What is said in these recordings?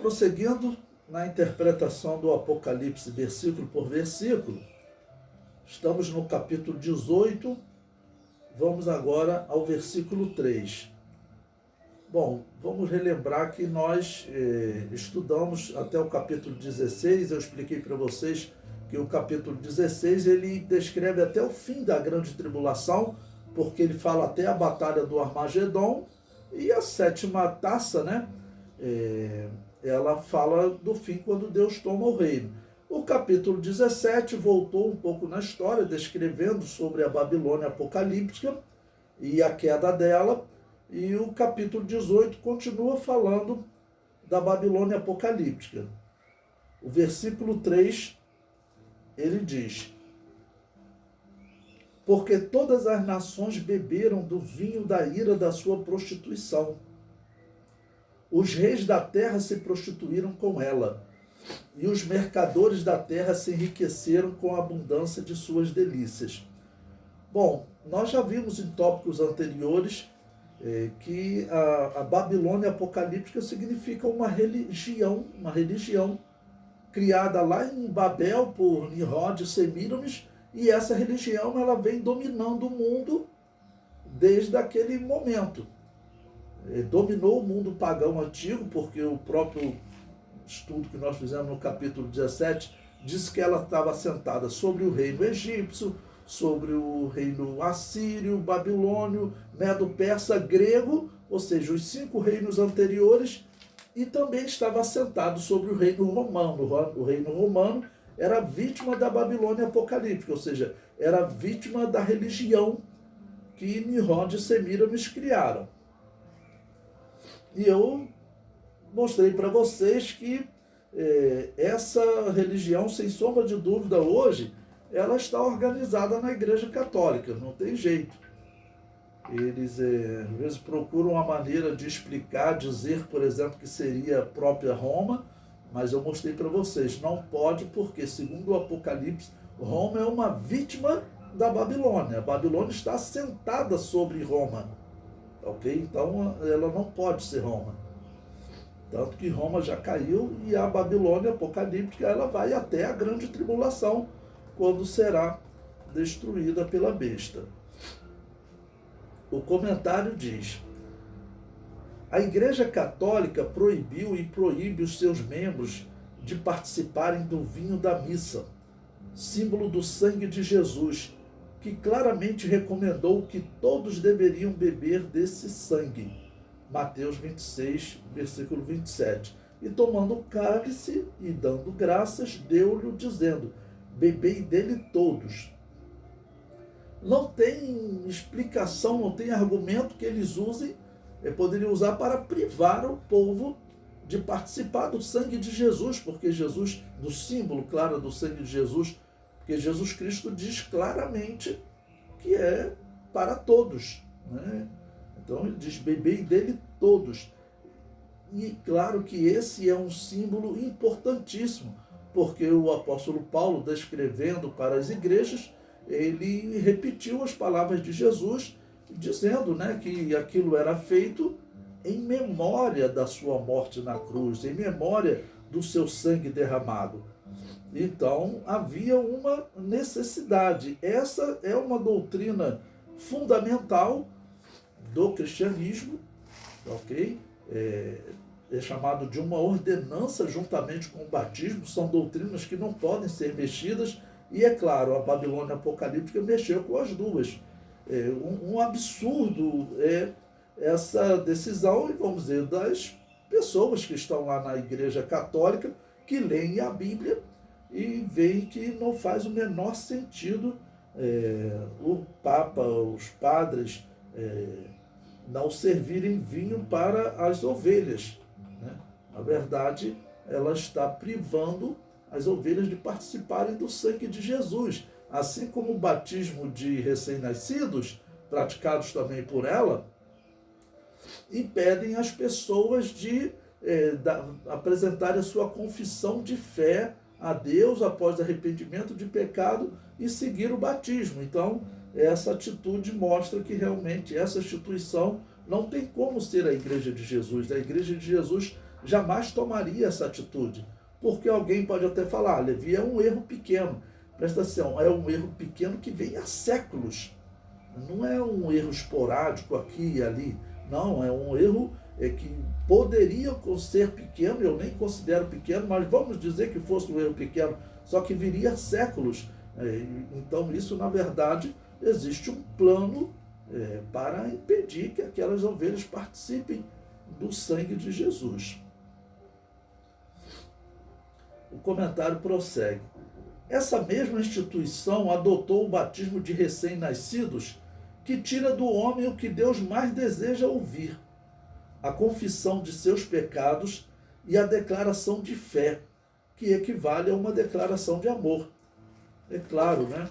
Prosseguindo na interpretação do Apocalipse, versículo por versículo, estamos no capítulo 18, vamos agora ao versículo 3. Bom, vamos relembrar que nós estudamos até o capítulo 16, eu expliquei para vocês que o capítulo 16 ele descreve até o fim da grande tribulação, porque ele fala até a batalha do Armagedon, e a sétima taça, né? Ela fala do fim quando Deus toma o reino. O capítulo 17 voltou um pouco na história, descrevendo sobre a Babilônia apocalíptica e a queda dela, e o capítulo 18 continua falando da Babilônia apocalíptica. O versículo 3, ele diz: porque todas as nações beberam do vinho da ira da sua prostituição. Os reis da terra se prostituíram com ela, e os mercadores da terra se enriqueceram com a abundância de suas delícias. Bom, nós já vimos em tópicos anteriores que a Babilônia apocalíptica significa uma religião criada lá em Babel por Nimrod e Semíramis, e essa religião ela vem dominando o mundo desde aquele momento. Dominou o mundo pagão antigo, porque o próprio estudo que nós fizemos no capítulo 17 diz que ela estava assentada sobre o reino egípcio, sobre o reino assírio, babilônio, medo-persa, grego, ou seja, os 5 reinos anteriores, e também estava assentado sobre o reino romano. O reino romano era vítima da Babilônia apocalíptica, ou seja, era vítima da religião que Nimrod e Semíramis criaram. E eu mostrei para vocês que essa religião, sem sombra de dúvida, hoje, ela está organizada na Igreja Católica, não tem jeito. Eles, às vezes, procuram uma maneira de explicar, dizer, por exemplo, que seria a própria Roma, mas eu mostrei para vocês, não pode, porque, segundo o Apocalipse, Roma é uma vítima da Babilônia. A Babilônia está assentada sobre Roma, ok? Então, ela não pode ser Roma. Tanto que Roma já caiu e a Babilônia apocalíptica ela vai até a grande tribulação, quando será destruída pela besta. O comentário diz: a Igreja Católica proibiu e proíbe os seus membros de participarem do vinho da missa, símbolo do sangue de Jesus, que claramente recomendou que todos deveriam beber desse sangue. Mateus 26, versículo 27. E tomando o cálice e dando graças, deu-lhe dizendo: bebei dele todos. Não tem explicação, não tem argumento que eles usem, poderiam usar para privar o povo de participar do sangue de Jesus, porque Jesus, do símbolo, claro, do sangue de Jesus, porque Jesus Cristo diz claramente que é para todos, né? Então ele diz, bebei dele todos. E claro que esse é um símbolo importantíssimo, porque o apóstolo Paulo, descrevendo para as igrejas, ele repetiu as palavras de Jesus, dizendo, né, que aquilo era feito em memória da sua morte na cruz, em memória do seu sangue derramado. Então havia uma necessidade. Essa é uma doutrina fundamental do cristianismo, ok? É chamado de uma ordenança juntamente com o batismo, são doutrinas que não podem ser mexidas, e é claro, a Babilônia apocalíptica mexeu com as duas. Um absurdo é essa decisão, e vamos dizer, das pessoas que estão lá na Igreja Católica, que leem a Bíblia e veem que não faz o menor sentido o Papa, os padres, não servirem vinho para as ovelhas, né? Na verdade, ela está privando as ovelhas de participarem do sangue de Jesus. Assim como o batismo de recém-nascidos, praticados também por ela, impedem as pessoas de apresentarem a sua confissão de fé a Deus após arrependimento de pecado e seguir o batismo. Então, essa atitude mostra que realmente essa instituição não tem como ser a igreja de Jesus. A igreja de Jesus jamais tomaria essa atitude. Porque alguém pode até falar, Levi, é um erro pequeno. Presta atenção, é um erro pequeno que vem há séculos. Não é um erro esporádico aqui e ali. Não, é um erro que poderia ser pequeno, eu nem considero pequeno, mas vamos dizer que fosse um erro pequeno, só que viria séculos. Então isso, na verdade, existe um plano para impedir que aquelas ovelhas participem do sangue de Jesus. O comentário prossegue. Essa mesma instituição adotou o batismo de recém-nascidos, que tira do homem o que Deus mais deseja ouvir, a confissão de seus pecados e a declaração de fé, que equivale a uma declaração de amor. É claro, né?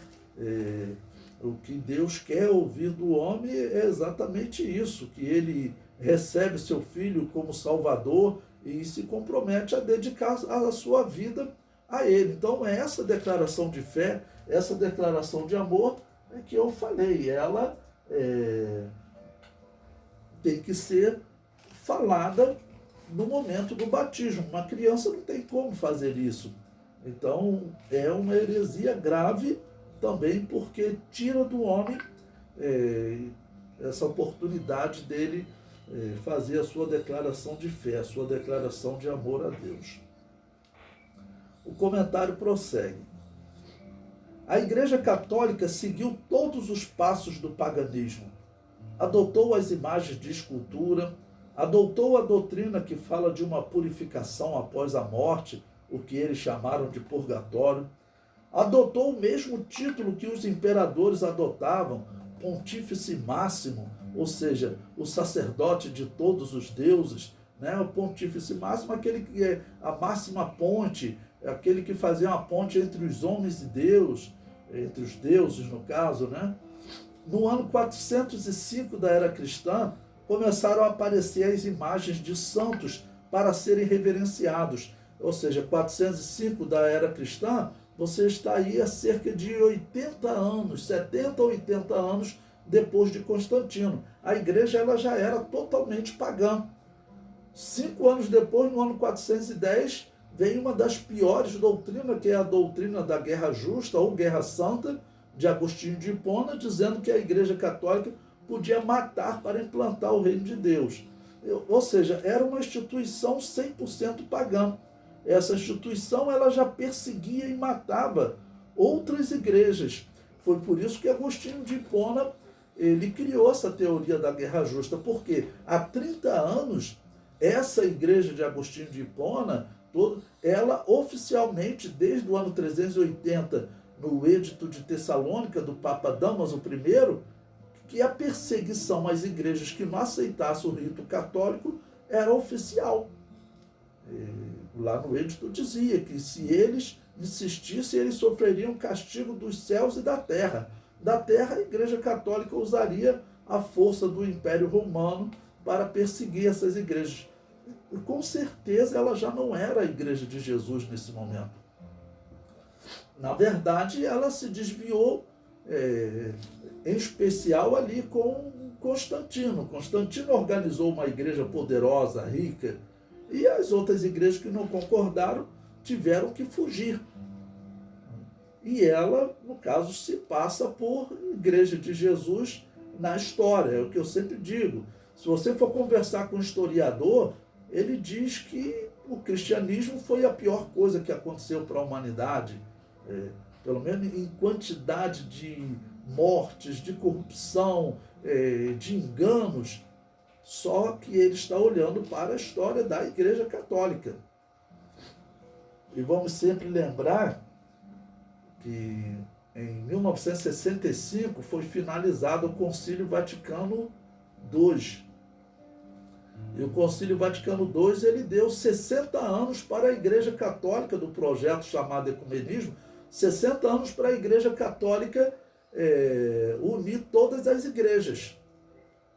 O que Deus quer ouvir do homem é exatamente isso, que ele recebe seu filho como Salvador e se compromete a dedicar a sua vida a ele. Então, essa declaração de fé, essa declaração de amor, é que eu falei, ela tem que ser falada no momento do batismo. Uma criança não tem como fazer isso. Então, é uma heresia grave também, porque tira do homem essa oportunidade dele fazer a sua declaração de fé, a sua declaração de amor a Deus. O comentário prossegue. A Igreja Católica seguiu todos os passos do paganismo. Adotou as imagens de escultura, adotou a doutrina que fala de uma purificação após a morte, o que eles chamaram de purgatório. Adotou o mesmo título que os imperadores adotavam, Pontífice Máximo, ou seja, o sacerdote de todos os deuses, né? O Pontífice Máximo, aquele que é a máxima ponte, aquele que fazia uma ponte entre os homens e Deus, entre os deuses no caso, né? No ano 405 da era cristã, começaram a aparecer as imagens de santos para serem reverenciados. Ou seja, 405 da era cristã, você está aí há cerca de 80 anos, 70 ou 80 anos depois de Constantino. A igreja ela já era totalmente pagã. 5 anos depois, no ano 410, vem uma das piores doutrinas, que é a doutrina da Guerra Justa ou Guerra Santa, de Agostinho de Hipona, dizendo que a Igreja Católica podia matar para implantar o reino de Deus. Ou seja, era uma instituição 100% pagã. Essa instituição ela já perseguia e matava outras igrejas. Foi por isso que Agostinho de Hipona ele criou essa teoria da Guerra Justa, porque há 30 anos essa igreja de Agostinho de Hipona, ela oficialmente, desde o ano 380, no Edito de Tessalônica, do Papa Damaso I, que a perseguição às igrejas que não aceitassem o rito católico era oficial. Lá no Edito dizia que se eles insistissem, eles sofreriam castigo dos céus e da terra. Da terra, a Igreja Católica usaria a força do Império Romano para perseguir essas igrejas. E, com certeza, ela já não era a Igreja de Jesus nesse momento. Na verdade, ela se desviou, em especial ali com Constantino. Constantino organizou uma igreja poderosa, rica, e as outras igrejas que não concordaram tiveram que fugir. E ela, no caso, se passa por Igreja de Jesus na história. É o que eu sempre digo. Se você for conversar com um historiador, ele diz que o cristianismo foi a pior coisa que aconteceu para a humanidade. Pelo menos em quantidade de mortes, de corrupção, de enganos. Só que ele está olhando para a história da Igreja Católica. E vamos sempre lembrar que em 1965 foi finalizado o Concílio Vaticano II. E o Concílio Vaticano II ele deu 60 anos para a Igreja Católica, do projeto chamado Ecumenismo, 60 anos para a Igreja Católica unir todas as igrejas.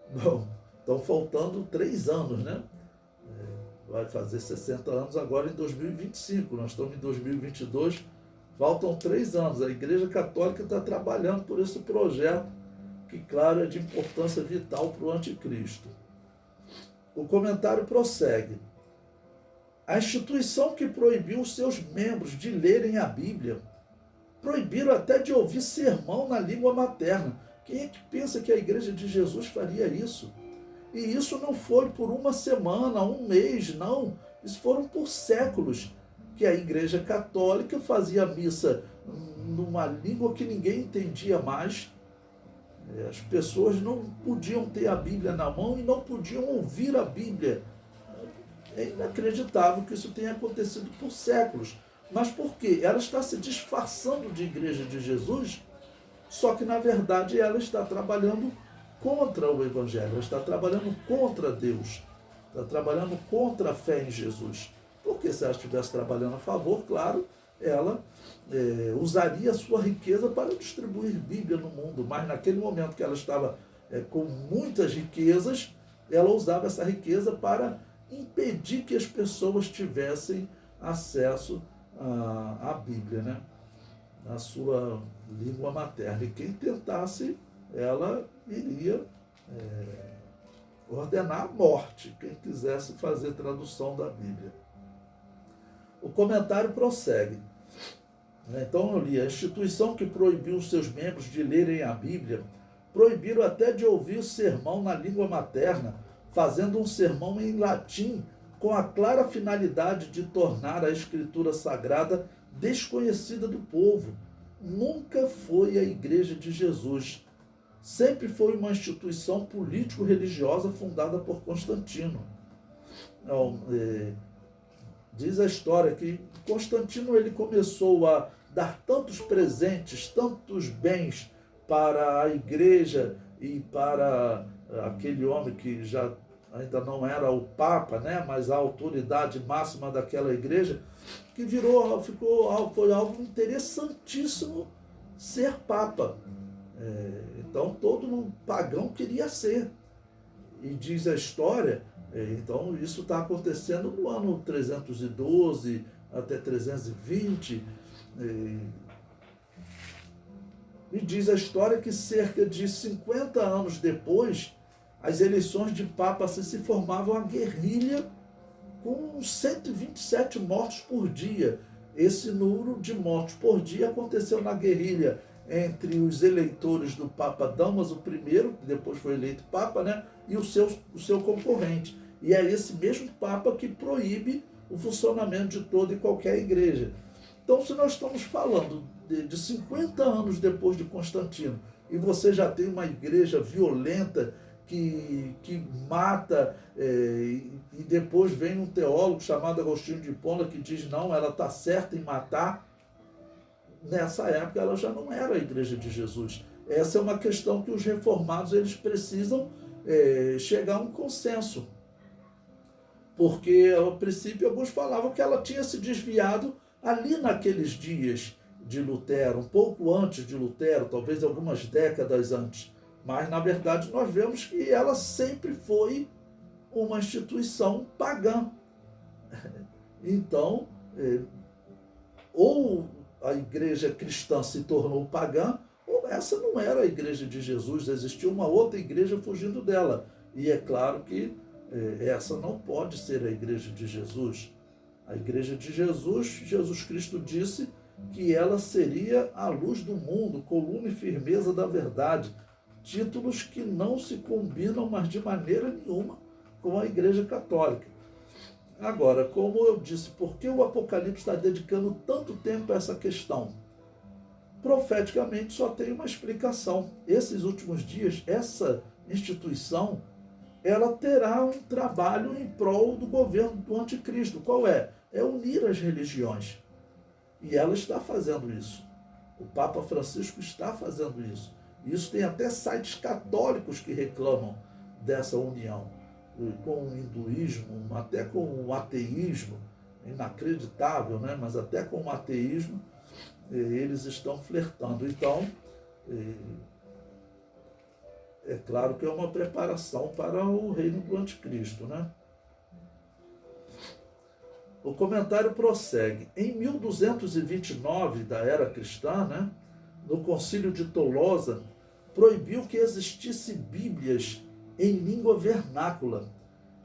Bom, estão faltando 3 anos, né? Vai fazer 60 anos agora em 2025, nós estamos em 2022, faltam 3 anos. A Igreja Católica está trabalhando por esse projeto, que, claro, é de importância vital para o anticristo. O comentário prossegue. A instituição que proibiu os seus membros de lerem a Bíblia, proibiram até de ouvir sermão na língua materna. Quem é que pensa que a Igreja de Jesus faria isso? E isso não foi por uma semana, um mês, não. Isso foram por séculos que a Igreja Católica fazia missa numa língua que ninguém entendia mais. As pessoas não podiam ter a Bíblia na mão e não podiam ouvir a Bíblia. É inacreditável que isso tenha acontecido por séculos. Mas por quê? Ela está se disfarçando de Igreja de Jesus, só que na verdade ela está trabalhando contra o Evangelho, ela está trabalhando contra Deus, está trabalhando contra a fé em Jesus. Porque se ela estivesse trabalhando a favor, claro, ela usaria a sua riqueza para distribuir Bíblia no mundo, mas naquele momento que ela estava com muitas riquezas, ela usava essa riqueza para impedir que as pessoas tivessem acesso à Bíblia, né? Na sua língua materna. E quem tentasse, ela iria ordenar a morte, quem quisesse fazer tradução da Bíblia. O comentário prossegue. Então eu li, a instituição que proibiu os seus membros de lerem a Bíblia, proibiram até de ouvir o sermão na língua materna, fazendo um sermão em latim, com a clara finalidade de tornar a Escritura Sagrada desconhecida do povo. Nunca foi a Igreja de Jesus. Sempre foi uma instituição político-religiosa fundada por Constantino. Diz a história que Constantino ele começou a dar tantos presentes, tantos bens para a igreja e para aquele homem que já ainda não era o Papa, né, mas a autoridade máxima daquela igreja, que foi algo interessantíssimo ser Papa. Então todo pagão queria ser. E diz a história, então isso está acontecendo no ano 312 até 320, e diz a história que cerca de 50 anos depois, as eleições de Papa se formavam a guerrilha com 127 mortos por dia. Esse número de mortos por dia aconteceu na guerrilha entre os eleitores do Papa Damaso I, que depois foi eleito Papa, né, e o seu concorrente. E é esse mesmo Papa que proíbe o funcionamento de toda e qualquer igreja. Então, se nós estamos falando de 50 anos depois de Constantino, e você já tem uma igreja violenta que mata, e depois vem um teólogo chamado Agostinho de Hipona que diz, não, ela está certa em matar. Nessa época ela já não era a Igreja de Jesus. Essa é uma questão que os reformados eles precisam chegar a um consenso. Porque, ao princípio, alguns falavam que ela tinha se desviado ali naqueles dias de Lutero, um pouco antes de Lutero, talvez algumas décadas antes. Mas, na verdade, nós vemos que ela sempre foi uma instituição pagã. Então, ou a igreja cristã se tornou pagã, ou essa não era a Igreja de Jesus, existia uma outra igreja fugindo dela. E é claro que essa não pode ser a Igreja de Jesus. A Igreja de Jesus, Jesus Cristo disse que ela seria a luz do mundo, coluna e firmeza da verdade. Títulos que não se combinam, mas de maneira nenhuma, com a Igreja Católica. Agora, como eu disse, por que o Apocalipse está dedicando tanto tempo a essa questão? Profeticamente só tem uma explicação. Esses últimos dias, essa instituição, ela terá um trabalho em prol do governo do anticristo. Qual é? É unir as religiões. E ela está fazendo isso. O Papa Francisco está fazendo isso. Isso tem até sites católicos que reclamam dessa união, com o hinduísmo, até com o ateísmo, inacreditável, né? Mas até com o ateísmo eles estão flertando. Então, é claro que é uma preparação para o reino do anticristo, né? O comentário prossegue. Em 1229 da era cristã, né, no Concílio de Tolosa, proibiu que existisse bíblias em língua vernácula.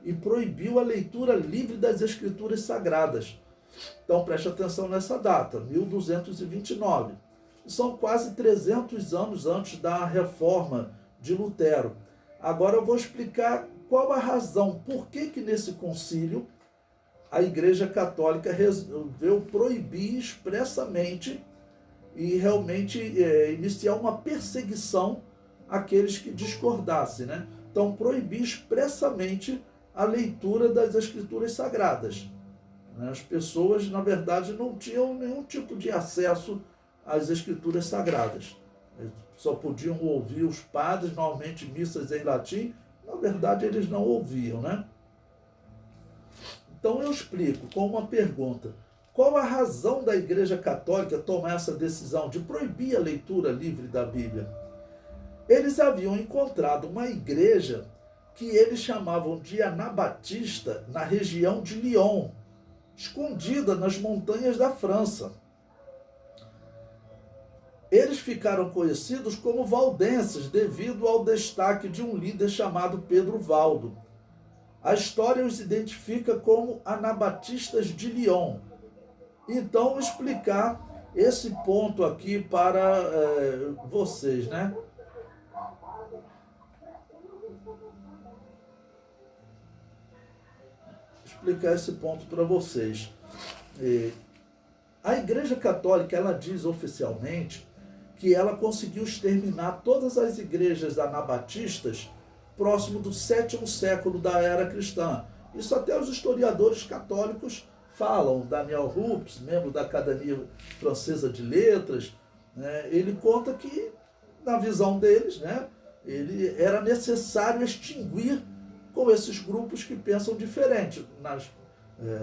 e proibiu a leitura livre das Escrituras Sagradas. Então preste atenção nessa data, 1229. São quase 300 anos antes da reforma de Lutero. Agora eu vou explicar qual a razão, por que nesse concílio a Igreja Católica resolveu proibir expressamente e realmente iniciar uma perseguição àqueles que discordassem, né? Então, proibir expressamente a leitura das Escrituras Sagradas. As pessoas, na verdade, não tinham nenhum tipo de acesso às Escrituras Sagradas. Só podiam ouvir os padres, normalmente missas em latim. Na verdade, eles não ouviam, né? Então, eu explico com uma pergunta. Qual a razão da Igreja Católica tomar essa decisão de proibir a leitura livre da Bíblia? Eles haviam encontrado uma igreja que eles chamavam de Anabatista na região de Lyon, escondida nas montanhas da França. Eles ficaram conhecidos como valdenses devido ao destaque de um líder chamado Pedro Valdo. A história os identifica como anabatistas de Lyon. Então, explicar esse ponto aqui para vocês, né? Explicar esse ponto para vocês. A Igreja Católica, ela diz oficialmente que ela conseguiu exterminar todas as igrejas anabatistas próximo do 7º século da era cristã. Isso até os historiadores católicos falam. Daniel Rups, membro da Academia Francesa de Letras, né, ele conta que, na visão deles, né, era necessário extinguir com esses grupos que pensam diferente,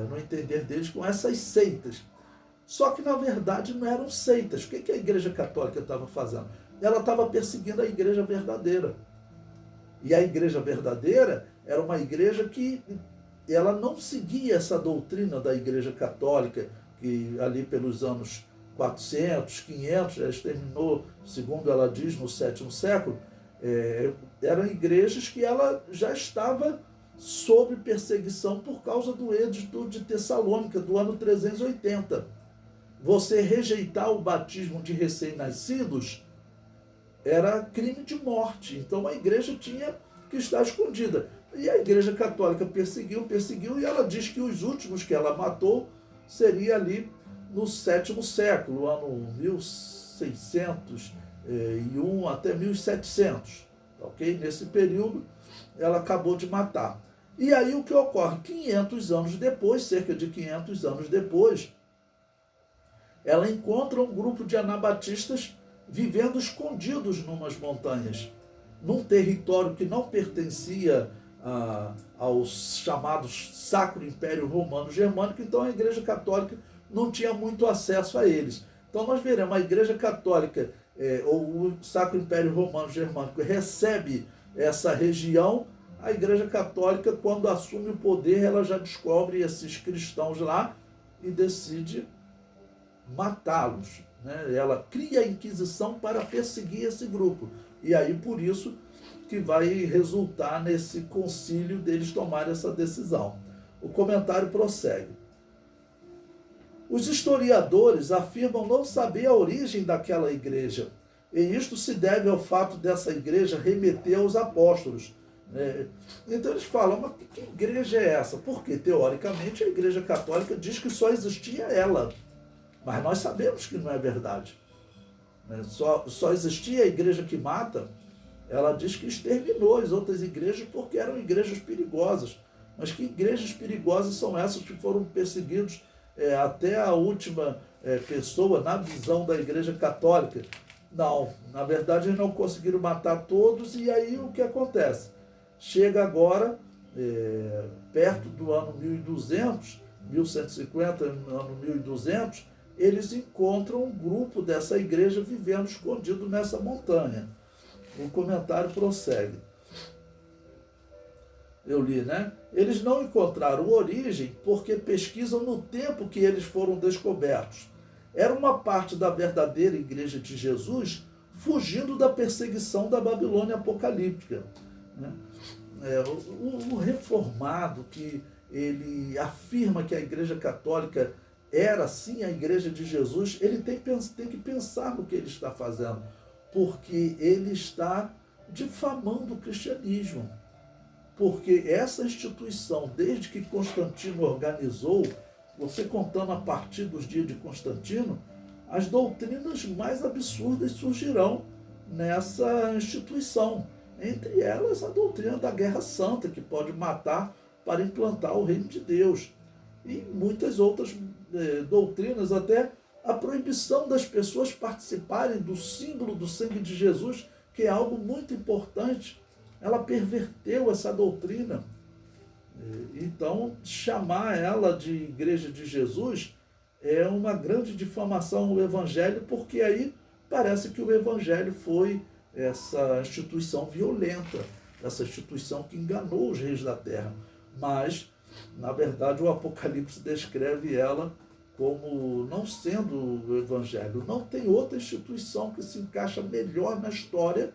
no entender deles, com essas seitas. Só que, na verdade, não eram seitas. O que a Igreja Católica estava fazendo? Ela estava perseguindo a Igreja verdadeira. E a Igreja verdadeira era uma igreja que ela não seguia essa doutrina da Igreja Católica, que ali pelos anos 400, 500, já exterminou, segundo ela diz, no 7º século, eram igrejas que ela já estava sob perseguição por causa do Edito de Tessalônica, do ano 380. Você rejeitar o batismo de recém-nascidos era crime de morte. Então a igreja tinha que estar escondida. E a Igreja Católica perseguiu, e ela diz que os últimos que ela matou seria ali no 7º século, ano 1601 até 1700. Ok? Nesse período, ela acabou de matar. E aí o que ocorre? 500 anos depois, cerca de 500 anos depois, ela encontra um grupo de anabatistas vivendo escondidos numas montanhas, num território que não pertencia aos chamados Sacro Império Romano Germânico. Então a Igreja Católica não tinha muito acesso a eles. Então nós veremos, a Igreja Católica, ou o Sacro Império Romano Germânico, recebe essa região. A Igreja Católica, quando assume o poder, ela já descobre esses cristãos lá e decide matá-los, né? Ela cria a Inquisição para perseguir esse grupo. E aí, por isso, que vai resultar nesse concílio deles tomarem essa decisão. O comentário prossegue. Os historiadores afirmam não saber a origem daquela igreja, e isto se deve ao fato dessa igreja remeter aos apóstolos. Então eles falam, mas que igreja é essa? Porque, teoricamente, a Igreja Católica diz que só existia ela. Mas nós sabemos que não é verdade. Só existia a igreja que mata. Ela diz que exterminou as outras igrejas porque eram igrejas perigosas. Mas que igrejas perigosas são essas que foram perseguidos até a última pessoa na visão da Igreja Católica? Não, na verdade eles não conseguiram matar todos. E aí o que acontece? Chega agora, perto do ano 1200, 1150, ano 1200, eles encontram um grupo dessa igreja vivendo escondido nessa montanha. O comentário prossegue. Eu li, né? Eles não encontraram origem porque pesquisam no tempo que eles foram descobertos. Era uma parte da verdadeira igreja de Jesus fugindo da perseguição da Babilônia apocalíptica, né? o reformado que ele afirma que a Igreja Católica era sim a Igreja de Jesus, ele tem que pensar no que ele está fazendo, porque ele está difamando o cristianismo. Porque essa instituição, desde que Constantino organizou, você contando a partir dos dias de Constantino, as doutrinas mais absurdas surgirão nessa instituição. Entre elas, a doutrina da Guerra Santa, que pode matar para implantar o reino de Deus. E muitas outras doutrinas, até a proibição das pessoas participarem do símbolo do sangue de Jesus, que é algo muito importante. Ela perverteu essa doutrina. Então, chamar ela de Igreja de Jesus é uma grande difamação ao Evangelho, porque aí parece que o Evangelho foi essa instituição violenta, essa instituição que enganou os reis da terra. Mas, na verdade, o Apocalipse descreve ela como não sendo o Evangelho. Não tem outra instituição que se encaixa melhor na história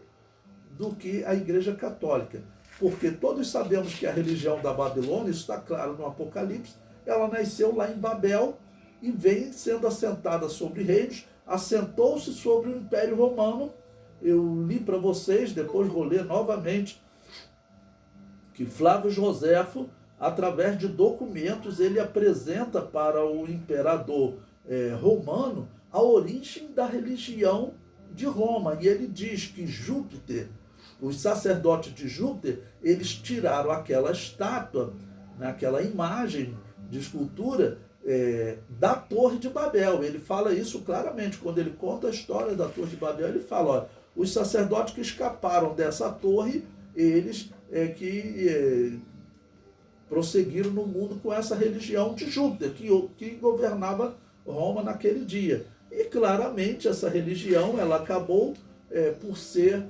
do que a Igreja Católica. Porque todos sabemos que a religião da Babilônia, isso está claro no Apocalipse, ela nasceu lá em Babel e vem sendo assentada sobre reinos, assentou-se sobre o Império Romano. Eu li para vocês, depois vou ler novamente, que Flávio Joséfo, através de documentos, ele apresenta para o imperador romano a origem da religião de Roma. E ele diz que Júpiter, os sacerdotes de Júpiter, eles tiraram aquela estátua, aquela imagem de escultura da Torre de Babel. Ele fala isso claramente, quando ele conta a história da Torre de Babel, ele fala, olha, os sacerdotes que escaparam dessa torre, eles prosseguiram no mundo com essa religião de Júpiter, que governava Roma naquele dia. E claramente essa religião ela acabou por ser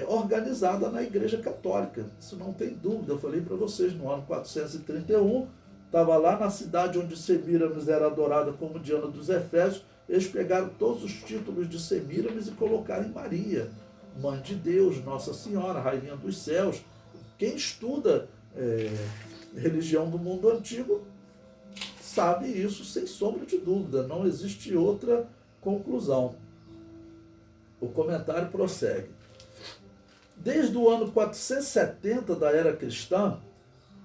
organizada na Igreja Católica. Isso não tem dúvida. Eu falei para vocês, no ano 431, estava lá na cidade onde Semíramis era adorada como Diana dos Efésios, eles pegaram todos os títulos de Semíramis e colocaram em Maria, Mãe de Deus, Nossa Senhora, Rainha dos Céus. Quem estuda religião do mundo antigo sabe isso sem sombra de dúvida, não existe outra conclusão. O comentário prossegue. Desde o ano 470 da era cristã,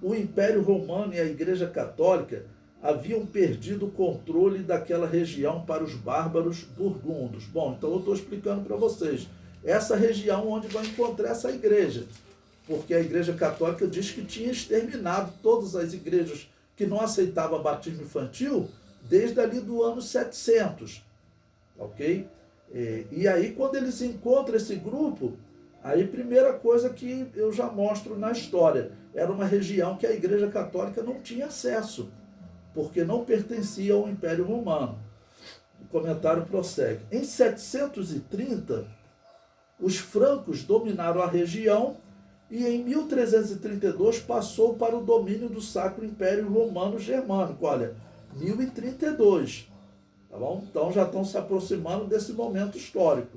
o Império Romano e a Igreja Católica haviam perdido o controle daquela região para os bárbaros burgundos. Bom, então eu estou explicando para vocês. Essa região onde vai encontrar essa igreja, porque a Igreja Católica diz que tinha exterminado todas as igrejas que não aceitavam batismo infantil desde ali do ano 700, ok? E aí, quando eles encontram esse grupo, aí primeira coisa que eu já mostro na história, era uma região que a Igreja Católica não tinha acesso, porque não pertencia ao Império Romano. O comentário prossegue. Em 730, os francos dominaram a região e em 1332 passou para o domínio do Sacro Império Romano Germânico. Olha, 1032. Tá bom? Então já estão se aproximando desse momento histórico.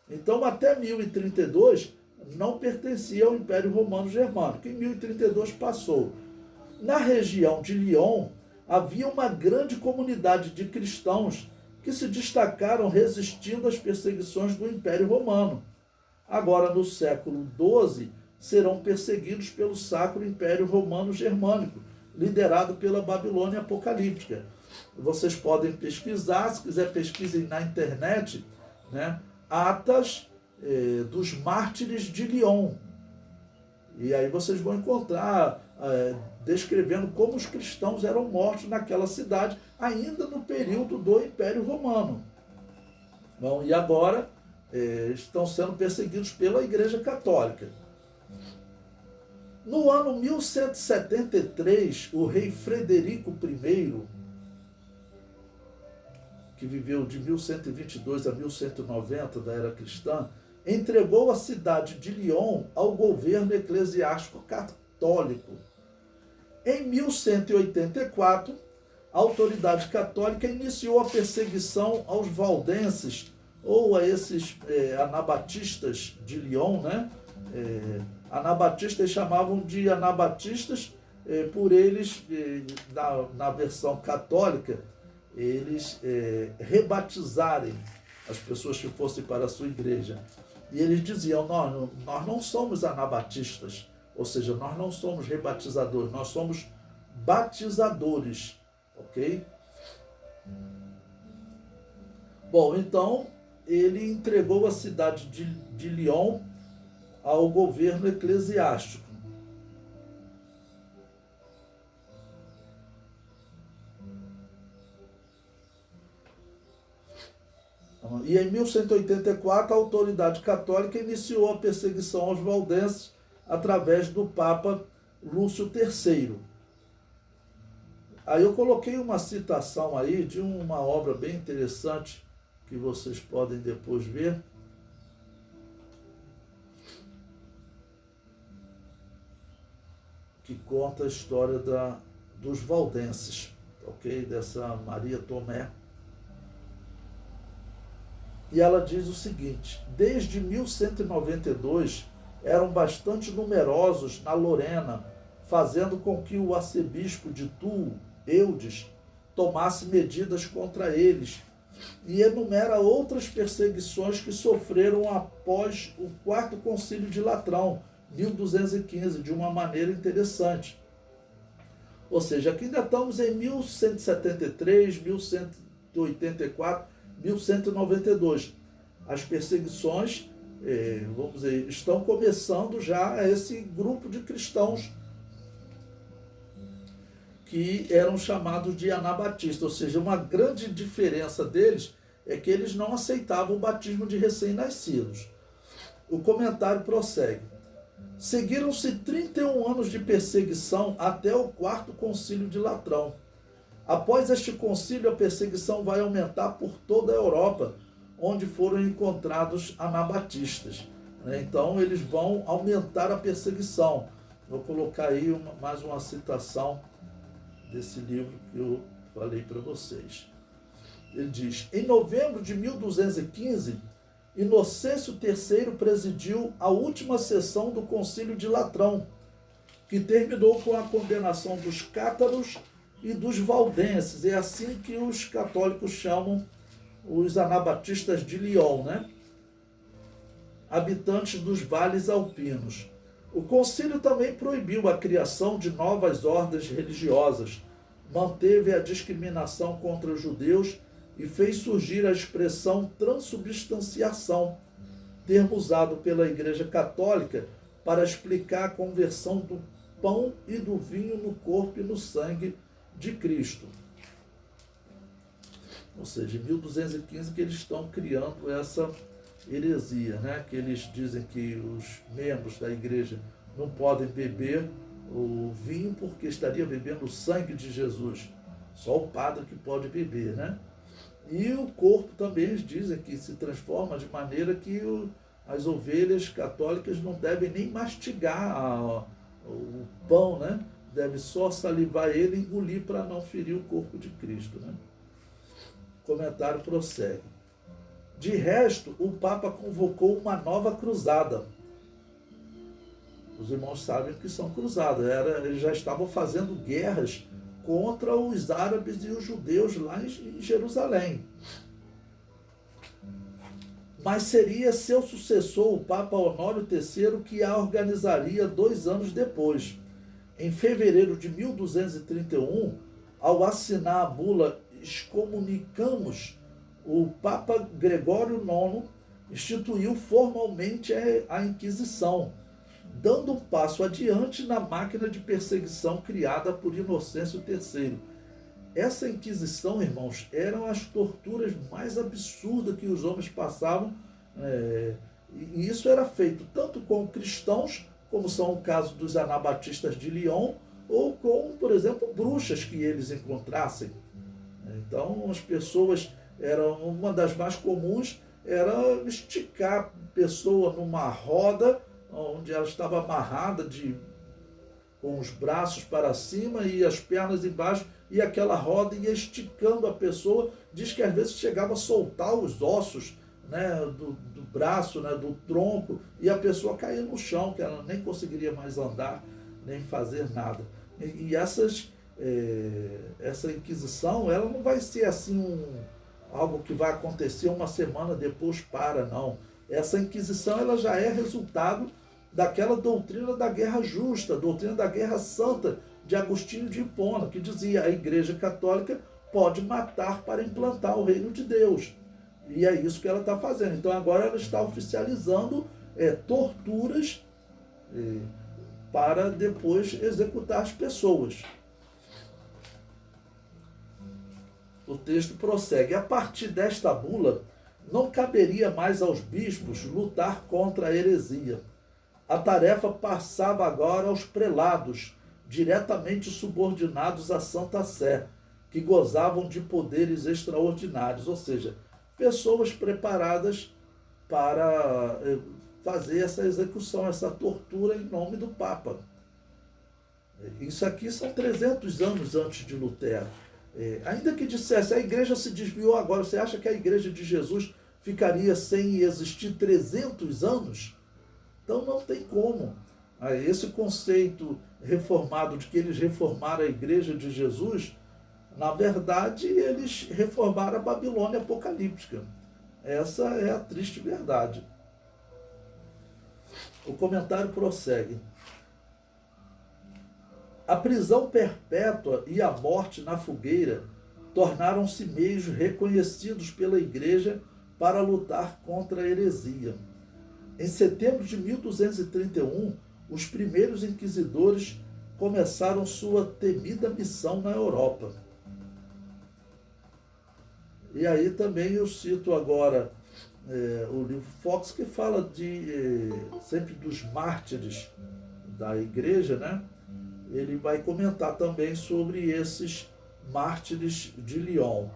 Então até 1032 não pertencia ao Império Romano Germânico. Em 1032 passou. Na região de Lyon havia uma grande comunidade de cristãos que se destacaram resistindo às perseguições do Império Romano. Agora, no século XII, serão perseguidos pelo Sacro Império Romano Germânico, liderado pela Babilônia Apocalíptica. Vocês podem pesquisar, se quiser pesquisem na internet, né, Atas dos Mártires de Lyon. E aí vocês vão encontrar descrevendo como os cristãos eram mortos naquela cidade, ainda no período do Império Romano. Bom, e agora estão sendo perseguidos pela Igreja Católica. No ano 1173, o rei Frederico I, que viveu de 1122 a 1190 da era cristã, entregou a cidade de Lyon ao governo eclesiástico católico. Em 1184, a autoridade católica iniciou a perseguição aos valdenses, ou a esses anabatistas de Lyon, né? Anabatistas chamavam de anabatistas por eles, na versão católica, eles rebatizarem as pessoas que fossem para a sua igreja. E eles diziam, nós não somos anabatistas, ou seja, nós não somos rebatizadores, nós somos batizadores, ok? Bom, então ele entregou a cidade de Lyon ao governo eclesiástico. E em 1184, a autoridade católica iniciou a perseguição aos valdenses através do Papa Lúcio III. Aí eu coloquei uma citação aí de uma obra bem interessante que vocês podem depois ver. Que conta a história dos valdenses, ok? Dessa Maria Tomé. E ela diz o seguinte: desde 1192 eram bastante numerosos na Lorena, fazendo com que o arcebispo de Toul, Eudes, tomasse medidas contra eles, e enumera outras perseguições que sofreram após o Quarto Concílio de Latrão, 1215, de uma maneira interessante. Ou seja, aqui ainda estamos em 1173, 1184, 1192. As perseguições, vamos dizer, estão começando já a esse grupo de cristãos que eram chamados de anabatistas. Ou seja, uma grande diferença deles é que eles não aceitavam o batismo de recém-nascidos. O comentário prossegue. Seguiram-se 31 anos de perseguição até o Quarto Concílio de Latrão. Após este concílio, a perseguição vai aumentar por toda a Europa, onde foram encontrados anabatistas. Então, eles vão aumentar a perseguição. Vou colocar aí mais uma citação desse livro que eu falei para vocês. Ele diz: em novembro de 1215, Inocêncio III presidiu a última sessão do Concílio de Latrão, que terminou com a condenação dos cátaros e dos valdenses. É assim que os católicos chamam os anabatistas de Lyon, habitantes dos vales alpinos. O concílio também proibiu a criação de novas ordens religiosas, manteve a discriminação contra os judeus e fez surgir a expressão transubstanciação, termo usado pela Igreja Católica para explicar a conversão do pão e do vinho no corpo e no sangue de Cristo. Ou seja, em 1215 que eles estão criando essa heresia, que eles dizem que os membros da igreja não podem beber o vinho porque estaria bebendo o sangue de Jesus. Só o padre que pode beber, E o corpo também, eles dizem que se transforma de maneira que as ovelhas católicas não devem nem mastigar o pão, Deve só salivar ele e engolir para não ferir o corpo de Cristo, O comentário prossegue. De resto, o Papa convocou uma nova cruzada. Os irmãos sabem o que são cruzadas. Eles já estavam fazendo guerras contra os árabes e os judeus lá em Jerusalém. Mas seria seu sucessor, o Papa Honório III, que a organizaria 2 anos depois. Em fevereiro de 1231, ao assinar a bula Excomunicamus, o Papa Gregório IX instituiu formalmente a Inquisição, dando um passo adiante na máquina de perseguição criada por Inocêncio III. Essa Inquisição, irmãos, eram as torturas mais absurdas que os homens passavam, e isso era feito tanto com cristãos, como são o caso dos anabatistas de Lyon, ou com, por exemplo, bruxas que eles encontrassem. Então, as pessoas, uma das mais comuns era esticar a pessoa numa roda, onde ela estava amarrada com os braços para cima e as pernas embaixo, e aquela roda ia esticando a pessoa. Diz que às vezes chegava a soltar os ossos né, do braço, né, do tronco, e a pessoa caía no chão, que ela nem conseguiria mais andar, nem fazer nada. E essa Inquisição, ela não vai ser assim algo que vai acontecer uma semana depois para, não. Essa Inquisição, ela já é resultado daquela doutrina da guerra justa, doutrina da guerra santa de Agostinho de Hipona, que dizia a Igreja Católica pode matar para implantar o reino de Deus. E é isso que ela está fazendo. Então agora ela está oficializando torturas para depois executar as pessoas. O texto prossegue. A partir desta bula, não caberia mais aos bispos lutar contra a heresia. A tarefa passava agora aos prelados, diretamente subordinados à Santa Sé, que gozavam de poderes extraordinários, ou seja, pessoas preparadas para fazer essa execução, essa tortura em nome do Papa. Isso aqui são 300 anos antes de Lutero. Ainda que dissesse, a igreja se desviou agora, você acha que a igreja de Jesus ficaria sem existir 300 anos? Então não tem como. Esse conceito reformado de que eles reformaram a igreja de Jesus, na verdade, eles reformaram a Babilônia apocalíptica. Essa é a triste verdade. O comentário prossegue. A prisão perpétua e a morte na fogueira tornaram-se meios reconhecidos pela Igreja para lutar contra a heresia. Em setembro de 1231, os primeiros inquisidores começaram sua temida missão na Europa. E aí também eu cito agora o livro Fox, que fala sempre dos mártires da igreja, né? Ele vai comentar também sobre esses mártires de Lyon.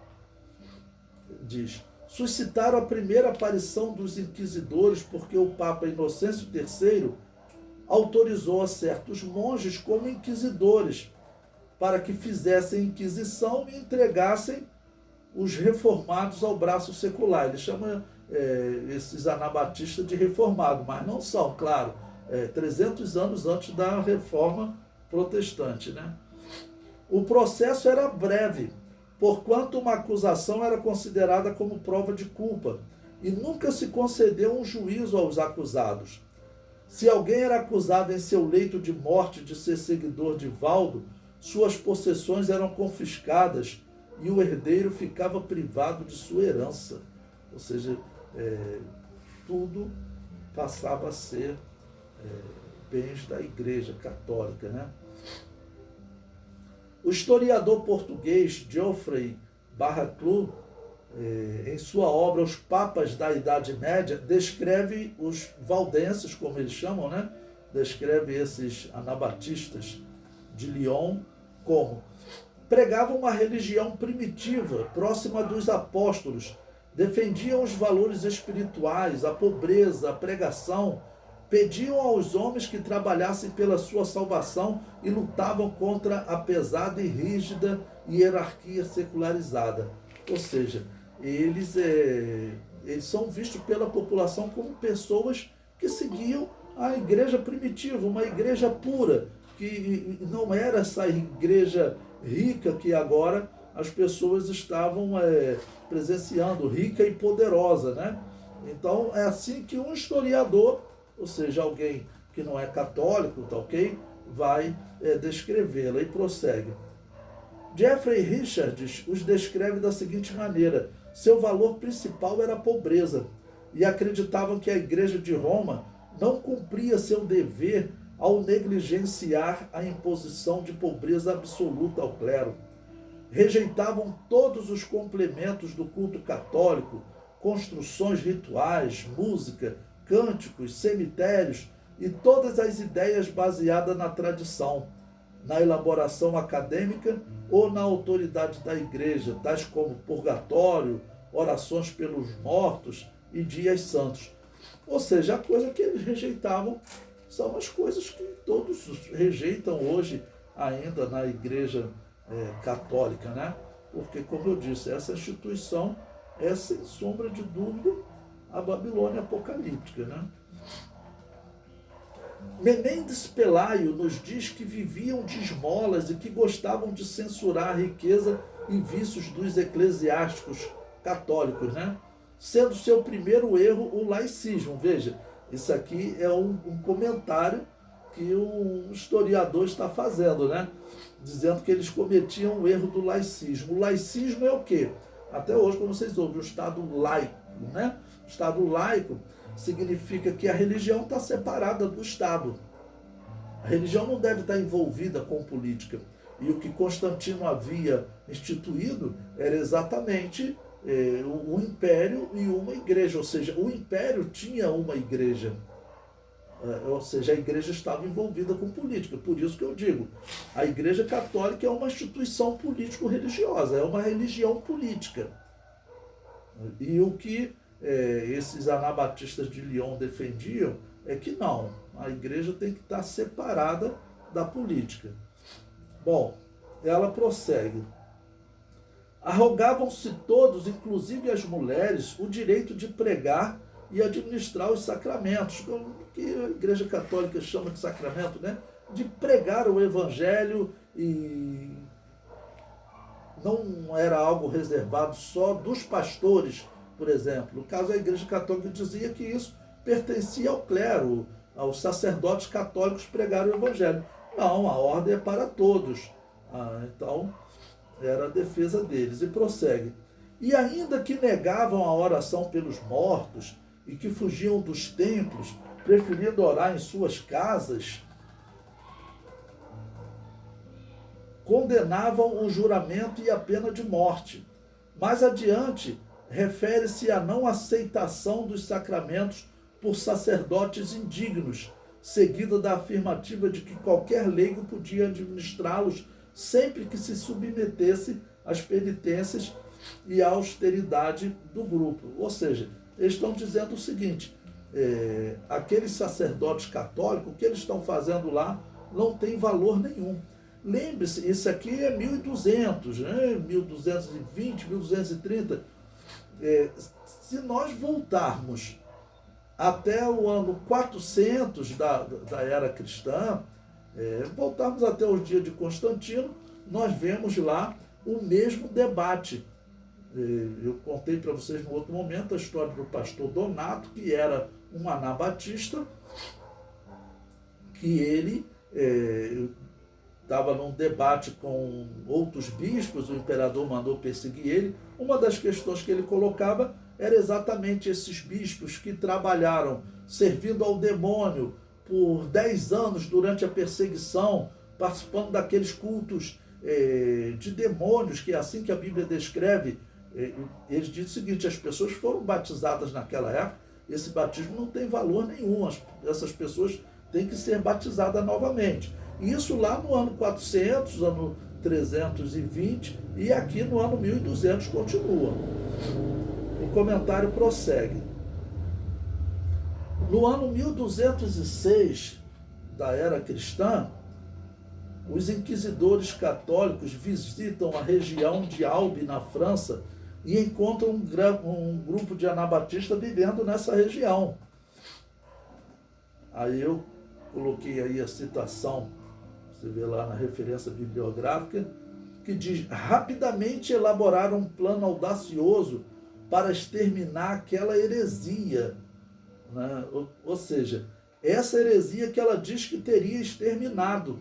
Diz: suscitaram a primeira aparição dos inquisidores porque o Papa Inocêncio III autorizou a certos monges como inquisidores para que fizessem inquisição e entregassem os reformados ao braço secular. Ele chama esses anabatistas de reformados, mas não são, claro, 300 anos antes da reforma protestante, né? O processo era breve, porquanto uma acusação era considerada como prova de culpa e nunca se concedeu um juízo aos acusados. Se alguém era acusado em seu leito de morte de ser seguidor de Valdo, suas possessões eram confiscadas e o herdeiro ficava privado de sua herança. Ou seja, tudo passava a ser bens da Igreja Católica, né? O historiador português Geoffrey Barraclough, em sua obra Os Papas da Idade Média, descreve os valdenses, como eles chamam, né? Descreve esses anabatistas de Lyon como pregavam uma religião primitiva, próxima dos apóstolos, defendiam os valores espirituais, a pobreza, a pregação, pediam aos homens que trabalhassem pela sua salvação e lutavam contra a pesada e rígida hierarquia secularizada. Ou seja, eles são vistos pela população como pessoas que seguiam a igreja primitiva, uma igreja pura, que não era essa igreja rica que agora as pessoas estavam presenciando, rica e poderosa, né? Então é assim que um historiador, ou seja, alguém que não é católico, tá ok? Vai descrevê-la e prossegue. Jeffrey Richards os descreve da seguinte maneira: seu valor principal era a pobreza, e acreditavam que a Igreja de Roma não cumpria seu dever ao negligenciar a imposição de pobreza absoluta ao clero. Rejeitavam todos os complementos do culto católico, construções rituais, música, cânticos, cemitérios e todas as ideias baseadas na tradição, na elaboração acadêmica ou na autoridade da igreja, tais como purgatório, orações pelos mortos e dias santos. Ou seja, a coisa que eles rejeitavam são as coisas que todos rejeitam hoje ainda na igreja católica, né? Porque, como eu disse, essa instituição é, sem sombra de dúvida, a Babilônia apocalíptica, né? Menendez Pelayo nos diz que viviam de esmolas e que gostavam de censurar a riqueza e vícios dos eclesiásticos católicos, né? Sendo seu primeiro erro o laicismo. Veja, isso aqui é um comentário que um historiador está fazendo, né? Dizendo que eles cometiam o erro do laicismo. O laicismo é o quê? Até hoje, como vocês ouvem, o Estado laico, né? O Estado laico significa que a religião está separada do Estado. A religião não deve estar envolvida com política. E o que Constantino havia instituído era exatamente um império e uma igreja. Ou seja, o império tinha uma igreja. Ou seja, a igreja estava envolvida com política. Por isso que eu digo, a Igreja Católica é uma instituição político-religiosa, é uma religião política. E o que esses anabatistas de Lyon defendiam é que não, a igreja tem que estar separada da política. Bom, ela prossegue. Arrogavam-se todos, inclusive as mulheres, o direito de pregar e administrar os sacramentos, que a Igreja Católica chama de sacramento, né? De pregar o Evangelho, e não era algo reservado só dos pastores, por exemplo. No caso, a Igreja Católica dizia que isso pertencia ao clero, aos sacerdotes católicos pregar o Evangelho. Não, a ordem é para todos. Então, era a defesa deles. E prossegue. E ainda que negavam a oração pelos mortos e que fugiam dos templos, preferindo orar em suas casas, condenavam o juramento e a pena de morte. Mais adiante, refere-se à não aceitação dos sacramentos por sacerdotes indignos, seguida da afirmativa de que qualquer leigo podia administrá-los sempre que se submetesse às penitências e à austeridade do grupo. Ou seja, eles estão dizendo o seguinte, aqueles sacerdotes católicos, o que eles estão fazendo lá não tem valor nenhum. Lembre-se, isso aqui é 1200, né? 1220, 1230. Se nós voltarmos até o ano 400 da era cristã, voltarmos até os dias de Constantino, nós vemos lá o mesmo debate. Eu contei para vocês no outro momento a história do pastor Donato, que era um anabatista, que ele estava num debate com outros bispos, o imperador mandou perseguir ele. Uma das questões que ele colocava era exatamente esses bispos que trabalharam servindo ao demônio por 10 anos durante a perseguição, participando daqueles cultos de demônios, que é assim que a Bíblia descreve. Eles dizem o seguinte, as pessoas foram batizadas naquela época, esse batismo não tem valor nenhum, essas pessoas têm que ser batizadas novamente. Isso lá no ano 400, ano 320, e aqui no ano 1200 continua. O comentário prossegue. No ano 1206 da era cristã, os inquisidores católicos visitam a região de Albi, na França, e encontram um grupo de anabatistas vivendo nessa região. Aí eu coloquei aí a citação, você vê lá na referência bibliográfica, que diz: rapidamente elaboraram um plano audacioso para exterminar aquela heresia, né? Ou seja, essa heresia que ela diz que teria exterminado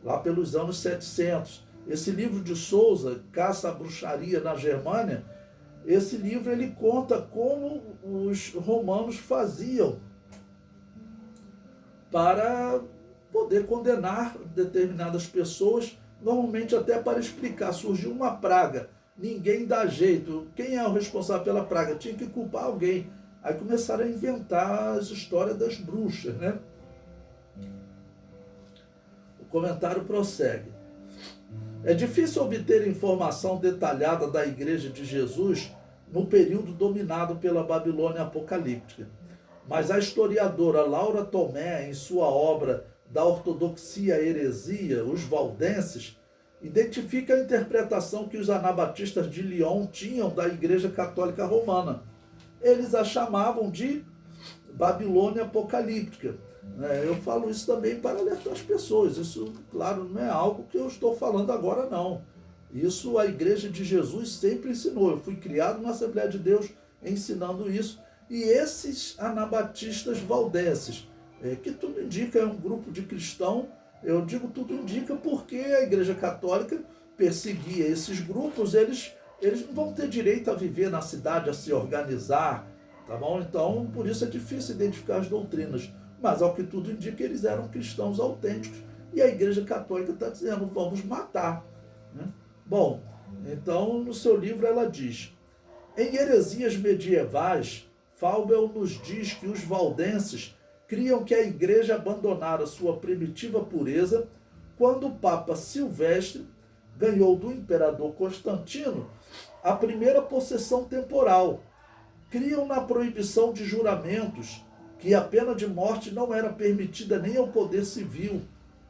lá pelos anos 700. Esse livro de Sousa, Caça à Bruxaria na Germânia, esse livro ele conta como os romanos faziam para poder condenar determinadas pessoas, normalmente até para explicar. Surgiu uma praga, ninguém dá jeito, quem é o responsável pela praga? Tinha que culpar alguém. Aí começaram a inventar as histórias das bruxas, né? O comentário prossegue. É difícil obter informação detalhada da Igreja de Jesus no período dominado pela Babilônia apocalíptica. Mas a historiadora Laura Tomé, em sua obra Da Ortodoxia e Heresia, Os Valdenses, identifica a interpretação que os anabatistas de Lyon tinham da Igreja Católica Romana. eles a chamavam de Babilônia apocalíptica. Eu falo isso também para alertar as pessoas. Isso, claro, não é algo que eu estou falando agora, não. Isso a Igreja de Jesus sempre ensinou. Eu fui criado na Assembleia de Deus ensinando isso. E esses anabatistas valdenses, que tudo indica é um grupo de cristão, eu digo tudo indica porque a Igreja Católica perseguia esses grupos, eles não vão ter direito a viver na cidade, a se organizar, tá bom? Então, por isso é difícil identificar as doutrinas. Mas, ao que tudo indica, eles eram cristãos autênticos. E a Igreja Católica está dizendo, vamos matar. Né? Bom, então, no seu livro ela diz, em heresias medievais, Faubel nos diz que os valdenses criam que a Igreja abandonara sua primitiva pureza quando o Papa Silvestre ganhou do imperador Constantino a primeira possessão temporal. Criam na proibição de juramentos que a pena de morte não era permitida nem ao poder civil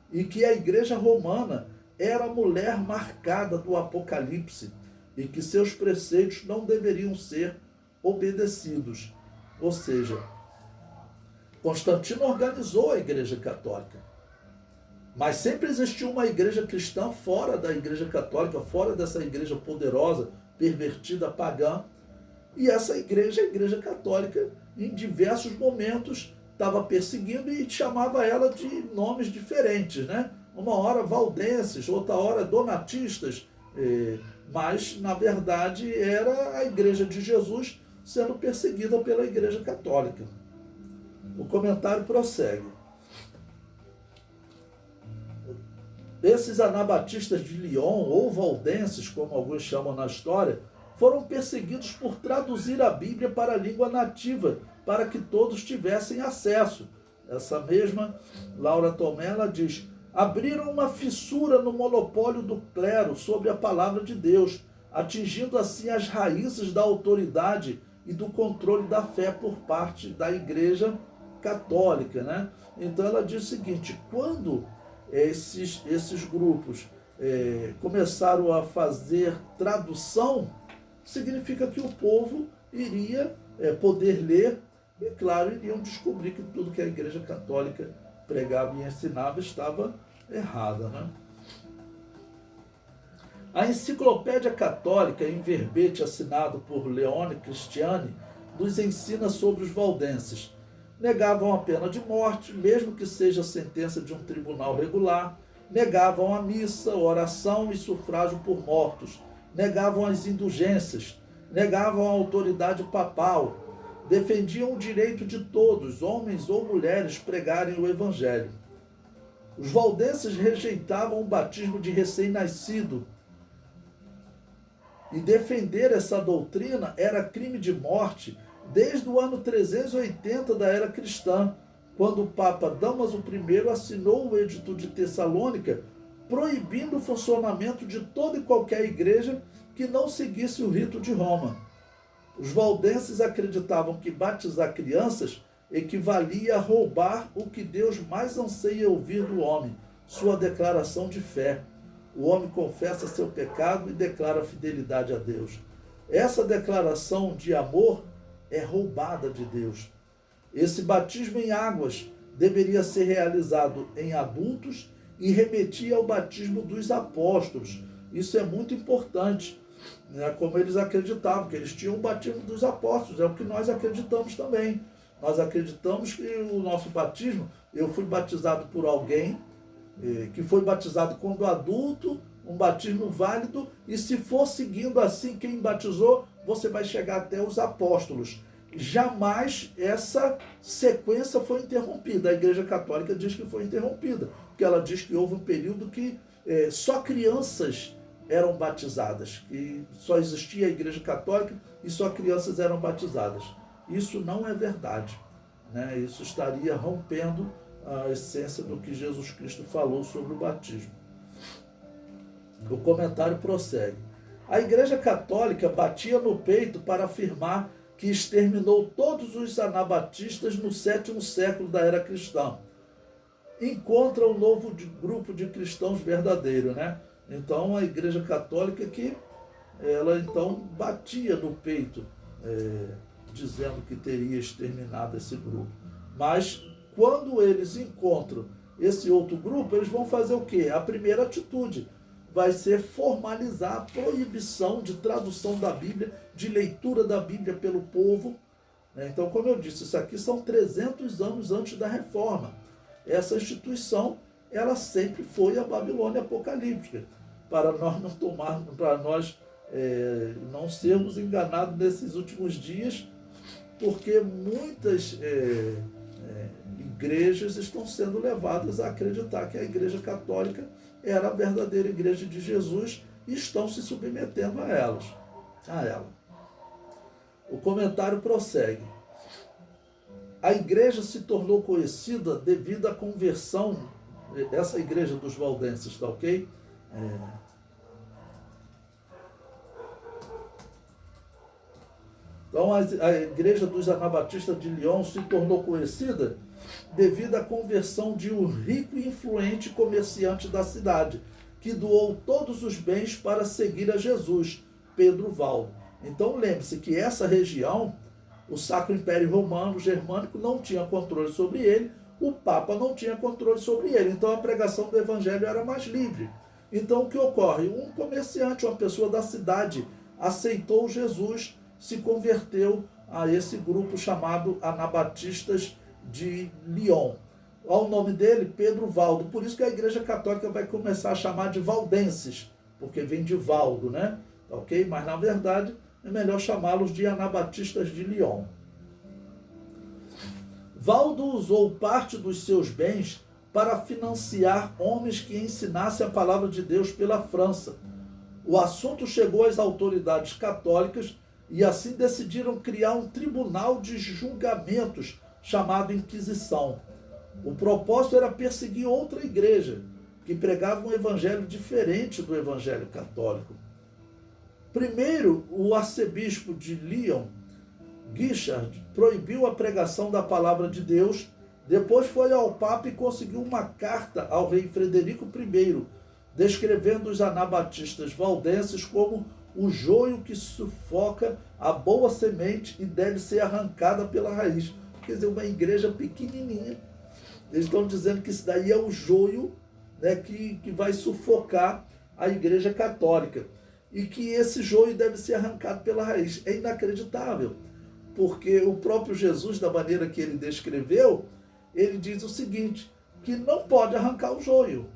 e que a Igreja Romana era a mulher marcada do Apocalipse e que seus preceitos não deveriam ser obedecidos. Ou seja, Constantino organizou a Igreja Católica, mas sempre existiu uma igreja cristã fora da Igreja Católica, fora dessa igreja poderosa, pervertida, pagã. E essa igreja, a Igreja Católica, em diversos momentos, estava perseguindo e chamava ela de nomes diferentes, né? Uma hora valdenses, outra hora donatistas, mas, na verdade, era a Igreja de Jesus sendo perseguida pela Igreja Católica. O comentário prossegue. Esses anabatistas de Lyon, ou valdenses, como alguns chamam na história, foram perseguidos por traduzir a Bíblia para a língua nativa, para que todos tivessem acesso. Essa mesma Laura Tomé, ela diz, abriram uma fissura no monopólio do clero sobre a palavra de Deus, atingindo assim as raízes da autoridade e do controle da fé por parte da Igreja Católica, né? Então ela diz o seguinte, quando esses grupos começaram a fazer tradução, significa que o povo iria poder ler e, claro, iriam descobrir que tudo que a Igreja Católica pregava e ensinava estava errada, né? A Enciclopédia Católica, em verbete assinado por Leone Cristiani, nos ensina sobre os valdenses. Negavam a pena de morte, mesmo que seja sentença de um tribunal regular, negavam a missa, oração e sufrágio por mortos, negavam as indulgências, negavam a autoridade papal, defendiam o direito de todos, homens ou mulheres, pregarem o Evangelho. Os valdenses rejeitavam o batismo de recém-nascido, e defender essa doutrina era crime de morte desde o ano 380 da era cristã, quando o Papa Damaso I assinou o Edito de Tessalônica, proibindo o funcionamento de toda e qualquer igreja que não seguisse o rito de Roma. Os valdenses acreditavam que batizar crianças equivalia a roubar o que Deus mais anseia ouvir do homem, sua declaração de fé. O homem confessa seu pecado e declara fidelidade a Deus. Essa declaração de amor é roubada de Deus. Esse batismo em águas deveria ser realizado em adultos e remetia ao batismo dos apóstolos. Isso é muito importante, né? Como eles acreditavam, que eles tinham o batismo dos apóstolos, é o que nós acreditamos também. Nós acreditamos que o nosso batismo, eu fui batizado por alguém que foi batizado quando adulto, um batismo válido, e se for seguindo assim quem batizou, você vai chegar até os apóstolos. Jamais essa sequência foi interrompida. A Igreja Católica diz que foi interrompida, porque ela diz que houve um período que só crianças eram batizadas, que só existia a Igreja Católica e só crianças eram batizadas. Isso não é verdade, né? Isso estaria rompendo a essência do que Jesus Cristo falou sobre o batismo. O comentário prossegue. A Igreja Católica batia no peito para afirmar que exterminou todos os anabatistas no 7º século da era cristã. Encontra um novo grupo de cristãos verdadeiro, né? Então a Igreja Católica ela então batia no peito dizendo que teria exterminado esse grupo. Mas quando eles encontram esse outro grupo, eles vão fazer o quê? A primeira atitude vai ser formalizar a proibição de tradução da Bíblia, de leitura da Bíblia pelo povo. Então, como eu disse, isso aqui são 300 anos antes da Reforma. Essa instituição, ela sempre foi a Babilônia apocalíptica, para nós não tomarmos, para nós não sermos enganados nesses últimos dias, porque muitas igrejas estão sendo levadas a acreditar que a Igreja Católica era a verdadeira Igreja de Jesus e estão se submetendo a ela. O comentário prossegue. A igreja se tornou conhecida devido à conversão, essa igreja dos valdenses, tá ok? Então, a igreja dos anabatistas de Lyon se tornou conhecida devido à conversão de um rico e influente comerciante da cidade, que doou todos os bens para seguir a Jesus, Pedro Valdo. Então, lembre-se que essa região, o Sacro Império Romano Germânico não tinha controle sobre ele, o Papa não tinha controle sobre ele. Então, a pregação do Evangelho era mais livre. Então, o que ocorre? Um comerciante, uma pessoa da cidade, aceitou Jesus, se converteu a esse grupo chamado Anabatistas de Lyon. Olha o nome dele, Pedro Valdo. Por isso que a Igreja Católica vai começar a chamar de valdenses, porque vem de Valdo, né? Ok? Mas, na verdade, é melhor chamá-los de Anabatistas de Lyon. Valdo usou parte dos seus bens para financiar homens que ensinassem a palavra de Deus pela França. O assunto chegou às autoridades católicas e assim decidiram criar um tribunal de julgamentos chamado Inquisição. O propósito era perseguir outra igreja que pregava um evangelho diferente do evangelho católico. Primeiro, o arcebispo de Lyon, Guichard, proibiu a pregação da palavra de Deus. Depois foi ao Papa e conseguiu uma carta ao rei Frederico I, descrevendo os anabatistas valdenses como o joio que sufoca a boa semente e deve ser arrancada pela raiz. Quer dizer, uma igreja pequenininha. Eles estão dizendo que isso daí é o joio, né, que vai sufocar a Igreja Católica. E que esse joio deve ser arrancado pela raiz. É inacreditável, porque o próprio Jesus, da maneira que ele descreveu, ele diz o seguinte, que não pode arrancar o joio.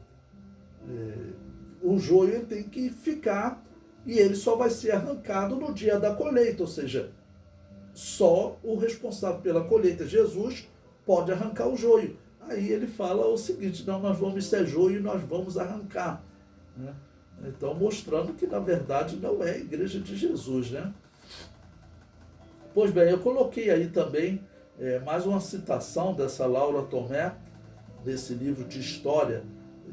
O joio tem que ficar e ele só vai ser arrancado no dia da colheita, ou seja, só o responsável pela colheita, Jesus, pode arrancar o joio. Aí ele fala o seguinte, não, nós vamos ser joio e nós vamos arrancar, né? Então, mostrando que, na verdade, não é a igreja de Jesus, né? Pois bem, eu coloquei aí também mais uma citação dessa Laura Tomé, desse livro de história,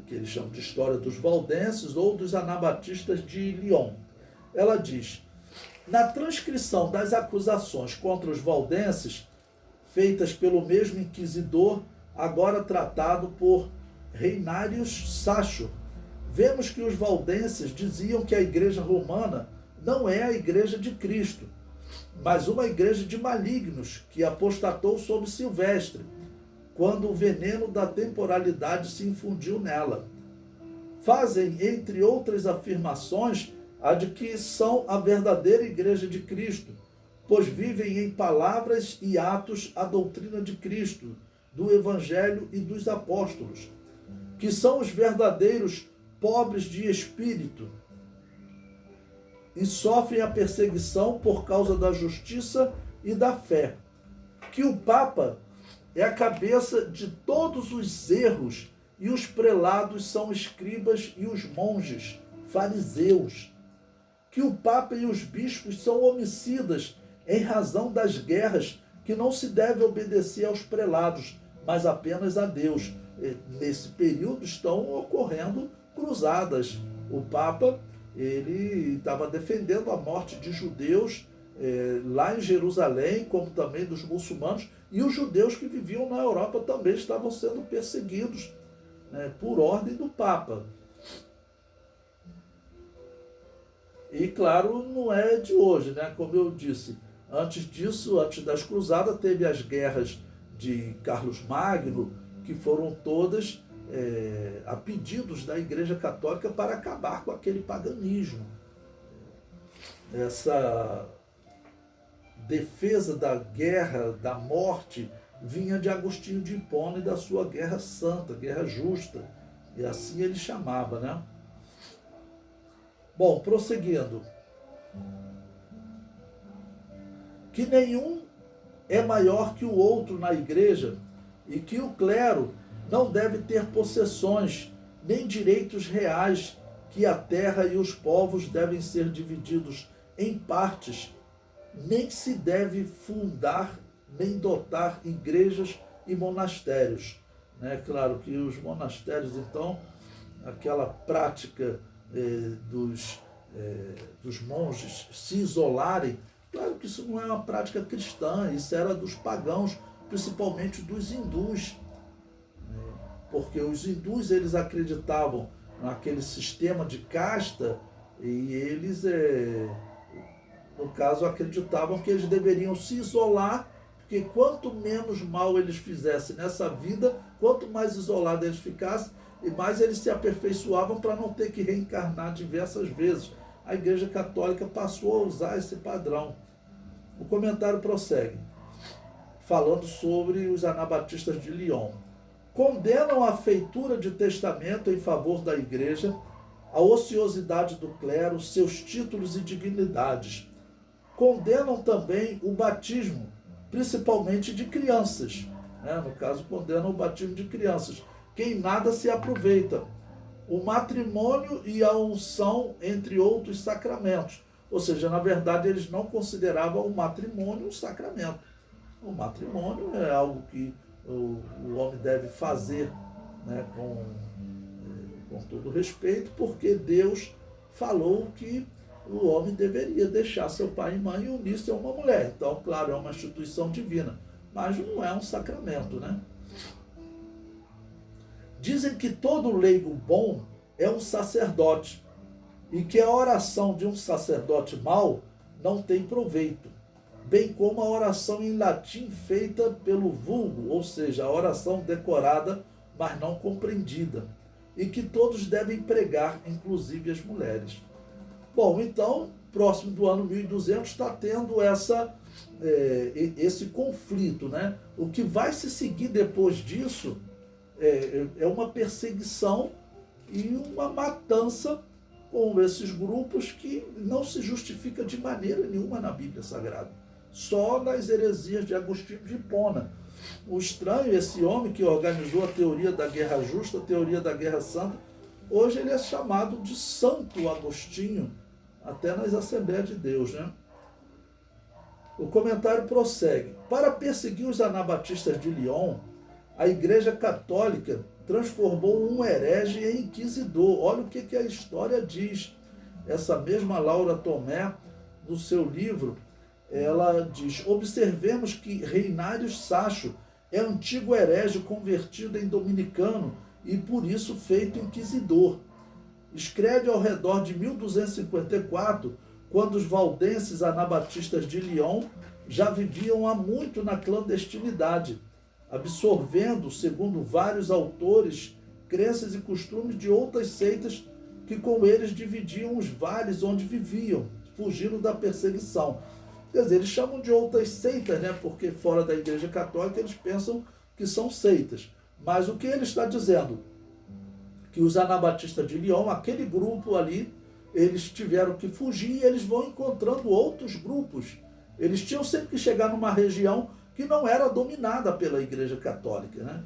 que eles chamam de História dos Valdenses ou dos Anabatistas de Lyon. Ela diz, na transcrição das acusações contra os valdenses, feitas pelo mesmo inquisidor, agora tratado por Reinarius Sacho, vemos que os valdenses diziam que a igreja romana não é a igreja de Cristo, mas uma igreja de malignos que apostatou sob Silvestre, quando o veneno da temporalidade se infundiu nela. Fazem, entre outras afirmações, a de que são a verdadeira igreja de Cristo, pois vivem em palavras e atos a doutrina de Cristo, do Evangelho e dos apóstolos, que são os verdadeiros pobres de espírito e sofrem a perseguição por causa da justiça e da fé, que o Papa é a cabeça de todos os erros e os prelados são escribas e os monges, fariseus, que o Papa e os bispos são homicidas em razão das guerras, que não se deve obedecer aos prelados, mas apenas a Deus. Nesse período estão ocorrendo cruzadas. O Papa ele estava defendendo a morte de judeus lá em Jerusalém, como também dos muçulmanos, e os judeus que viviam na Europa também estavam sendo perseguidos, né, por ordem do Papa. E claro, não é de hoje, né? Como eu disse, Antes disso, antes das cruzadas, teve as guerras de Carlos Magno, que foram todas a pedidos da Igreja Católica para acabar com aquele paganismo. Essa defesa da guerra, da morte, vinha de Agostinho de Hipona e da sua guerra santa, guerra justa. E assim ele chamava, né? Bom, prosseguindo. Que nenhum é maior que o outro na igreja e que o clero não deve ter possessões nem direitos reais, que a terra e os povos devem ser divididos em partes, nem se deve fundar nem dotar igrejas e monastérios. Né? Claro que os monastérios, então, aquela prática dos monges se isolarem, claro que isso não é uma prática cristã, isso era dos pagãos, principalmente dos hindus. Porque os hindus, eles acreditavam naquele sistema de casta e eles, no caso, acreditavam que eles deveriam se isolar, porque quanto menos mal eles fizessem nessa vida, quanto mais isolados eles ficassem, e mais eles se aperfeiçoavam para não ter que reencarnar diversas vezes. A Igreja Católica passou a usar esse padrão. O comentário prossegue, falando sobre os anabatistas de Lyon. Condenam a feitura de testamento em favor da Igreja, a ociosidade do clero, seus títulos e dignidades. Condenam também o batismo, principalmente de crianças. No caso, condenam o batismo de crianças. Quem nada se aproveita. O matrimônio e a unção, entre outros sacramentos. Ou seja, na verdade, eles não consideravam o matrimônio um sacramento. O matrimônio é algo que o homem deve fazer, né, com todo respeito, porque Deus falou que o homem deveria deixar seu pai e mãe e unir-se a uma mulher. Então, claro, é uma instituição divina, mas não é um sacramento, né? Dizem que todo leigo bom é um sacerdote e que a oração de um sacerdote mau não tem proveito, bem como a oração em latim feita pelo vulgo, ou seja, a oração decorada, mas não compreendida, e que todos devem pregar, inclusive as mulheres. Bom, então, próximo do ano 1200 está tendo esse conflito, né? O que vai se seguir depois disso é uma perseguição e uma matança com esses grupos que não se justifica de maneira nenhuma na Bíblia Sagrada. Só nas heresias de Agostinho de Hipona. O estranho, esse homem que organizou a teoria da guerra justa, a teoria da guerra santa, hoje ele é chamado de Santo Agostinho, até nas Assembleias de Deus, né? O comentário prossegue. Para perseguir os anabatistas de Lyon, a Igreja Católica transformou um herege em inquisidor. Olha o que a história diz. Essa mesma Laura Tomé, no seu livro, ela diz: observemos que Reinário Sacho é antigo herege convertido em dominicano e por isso feito inquisidor. Escreve ao redor de 1254, quando os valdenses anabatistas de Lyon já viviam há muito na clandestinidade, absorvendo, segundo vários autores, crenças e costumes de outras seitas que com eles dividiam os vales onde viviam, fugindo da perseguição. Quer dizer, eles chamam de outras seitas, né? Porque fora da Igreja Católica eles pensam que são seitas. Mas o que ele está dizendo? Que os anabatistas de Lyon, aquele grupo ali, eles tiveram que fugir e eles vão encontrando outros grupos. Eles tinham sempre que chegar numa região que não era dominada pela Igreja Católica, né?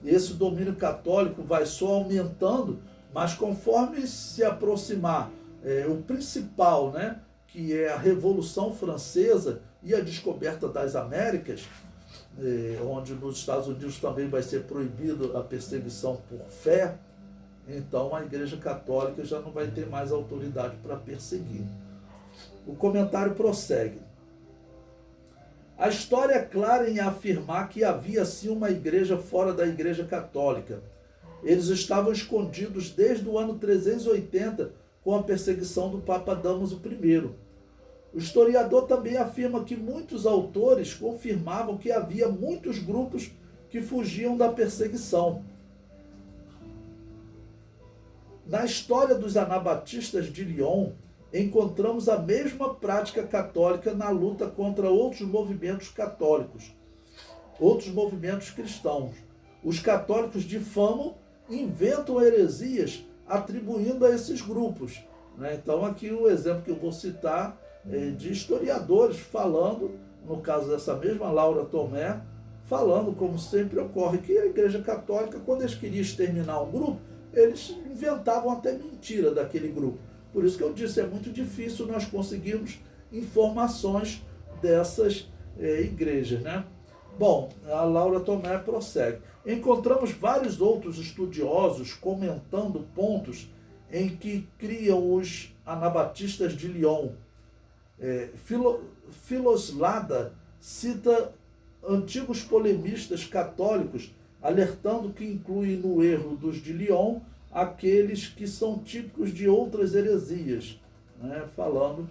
Esse domínio católico vai só aumentando, mas conforme se aproximar o principal, né, que é a Revolução Francesa e a descoberta das Américas, onde nos Estados Unidos também vai ser proibido a perseguição por fé, então a Igreja Católica já não vai ter mais autoridade para perseguir. O comentário prossegue. A história é clara em afirmar que havia sim uma igreja fora da Igreja Católica. Eles estavam escondidos desde o ano 380 com a perseguição do Papa Damaso I. O historiador também afirma que muitos autores confirmavam que havia muitos grupos que fugiam da perseguição. Na história dos anabatistas de Lyon, encontramos a mesma prática católica na luta contra outros movimentos católicos, outros movimentos cristãos. Os católicos difamam e inventam heresias atribuindo a esses grupos. Então, aqui o exemplo que eu vou citar é de historiadores falando, no caso dessa mesma Laura Tomé, falando, como sempre ocorre, que a Igreja Católica, quando eles queriam exterminar um grupo, eles inventavam até mentira daquele grupo. Por isso que eu disse, é muito difícil nós conseguirmos informações dessas igrejas, né? Bom, a Laura Tomé prossegue. Encontramos vários outros estudiosos comentando pontos em que criam os anabatistas de Lyon. Filoslada cita antigos polemistas católicos alertando que inclui no erro dos de Lyon aqueles que são típicos de outras heresias, né? Falando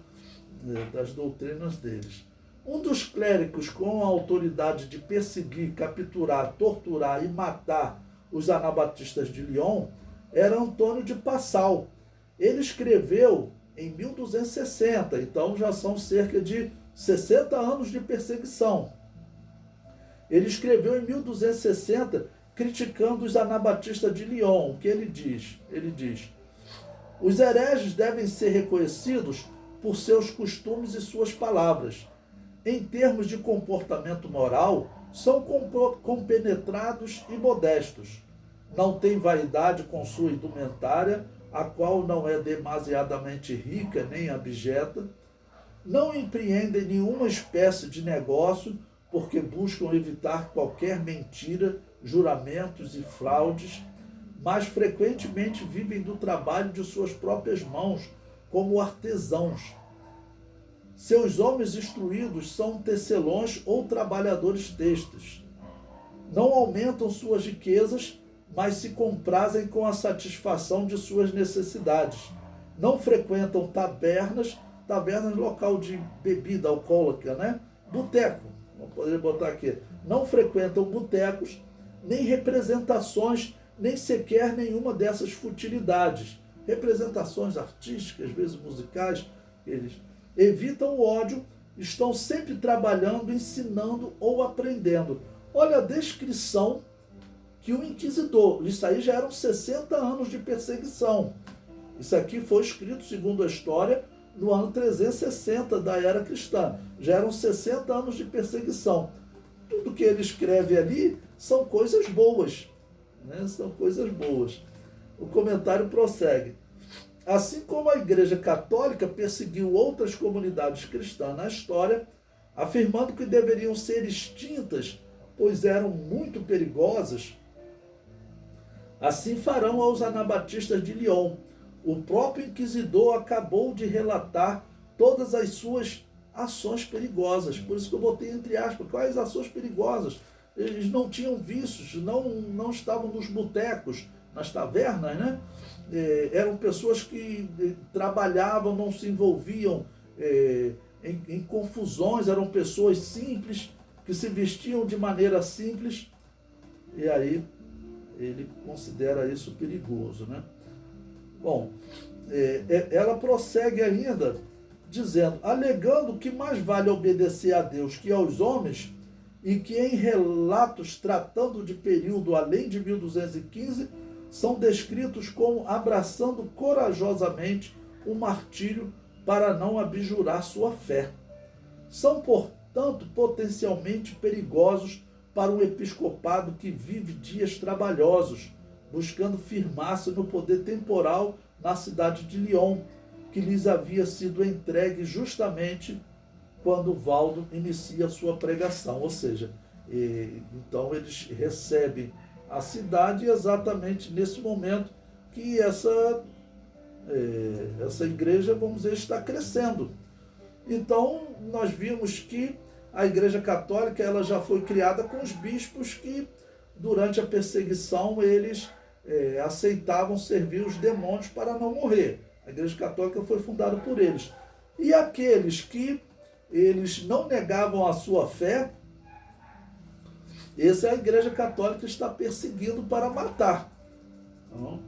das doutrinas deles. Um dos clérigos com a autoridade de perseguir, capturar, torturar e matar os anabatistas de Lyon era Antônio de Passal. Ele escreveu em 1260, então já são cerca de 60 anos de perseguição. Ele escreveu em 1260 criticando os anabatistas de Lyon. O que ele diz? Ele diz: os hereges devem ser reconhecidos por seus costumes e suas palavras. Em termos de comportamento moral, são compenetrados e modestos. Não têm vaidade com sua indumentária, a qual não é demasiadamente rica nem abjeta. Não empreendem nenhuma espécie de negócio, porque buscam evitar qualquer mentira, juramentos e fraudes, mas frequentemente vivem do trabalho de suas próprias mãos, como artesãos. Seus homens instruídos são tecelões ou trabalhadores textos. Não aumentam suas riquezas, mas se comprazem com a satisfação de suas necessidades. Não frequentam tabernas local de bebida alcoólica, né? Boteco, vamos poder botar aqui. Não frequentam botecos, nem representações, nem sequer nenhuma dessas futilidades. Representações artísticas, às vezes musicais, eles evitam o ódio, estão sempre trabalhando, ensinando ou aprendendo. Olha a descrição que o inquisidor, isso aí já eram 60 anos de perseguição. Isso aqui foi escrito, segundo a história, no ano 360 da era cristã. Já eram 60 anos de perseguição. Tudo que ele escreve ali são coisas boas, né? São coisas boas. O comentário prossegue. Assim como a Igreja Católica perseguiu outras comunidades cristãs na história, afirmando que deveriam ser extintas, pois eram muito perigosas, assim farão aos anabatistas de Lyon. O próprio inquisidor acabou de relatar todas as suas ações perigosas. Por isso que eu botei entre aspas, quais ações perigosas? Eles não tinham vícios, não estavam nos botecos, nas tavernas, né? Eram pessoas que trabalhavam, não se envolviam em confusões, eram pessoas simples, que se vestiam de maneira simples, e aí ele considera isso perigoso, né? Bom, ela prossegue ainda, dizendo, alegando que mais vale obedecer a Deus que aos homens, e que em relatos tratando de período além de 1215, são descritos como abraçando corajosamente o martírio para não abjurar sua fé. São, portanto, potencialmente perigosos para um episcopado que vive dias trabalhosos, buscando firmar-se no poder temporal na cidade de Lyon, que lhes havia sido entregue justamente quando Valdo inicia sua pregação. Ou seja, então eles recebem a cidade exatamente nesse momento que essa igreja, vamos dizer, está crescendo. Então, nós vimos que a Igreja Católica ela já foi criada com os bispos que, durante a perseguição, eles aceitavam servir os demônios para não morrer. A Igreja Católica foi fundada por eles. E aqueles que eles não negavam a sua fé, essa é a Igreja Católica está perseguindo para matar. Então,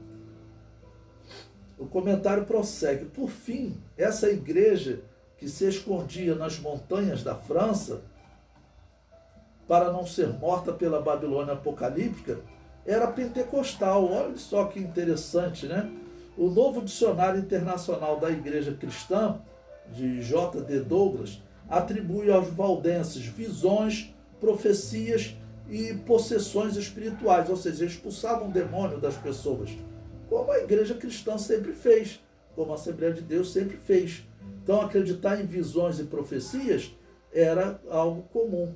o comentário prossegue. Por fim, essa igreja que se escondia nas montanhas da França para não ser morta pela Babilônia apocalíptica, era pentecostal. Olha só que interessante, né? O novo Dicionário Internacional da Igreja Cristã, de J.D. Douglas, atribui aos valdenses visões, profecias e possessões espirituais, ou seja, expulsavam o demônio das pessoas, como a igreja cristã sempre fez, como a Assembleia de Deus sempre fez. Então, acreditar em visões e profecias era algo comum.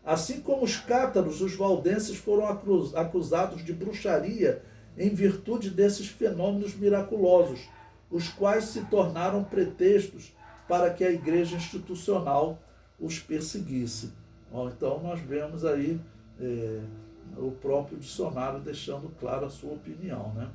Assim como os cátaros, os valdenses foram acusados de bruxaria em virtude desses fenômenos miraculosos, os quais se tornaram pretextos para que a igreja institucional os perseguisse. Então, nós vemos aí o próprio dicionário deixando claro a sua opinião, né?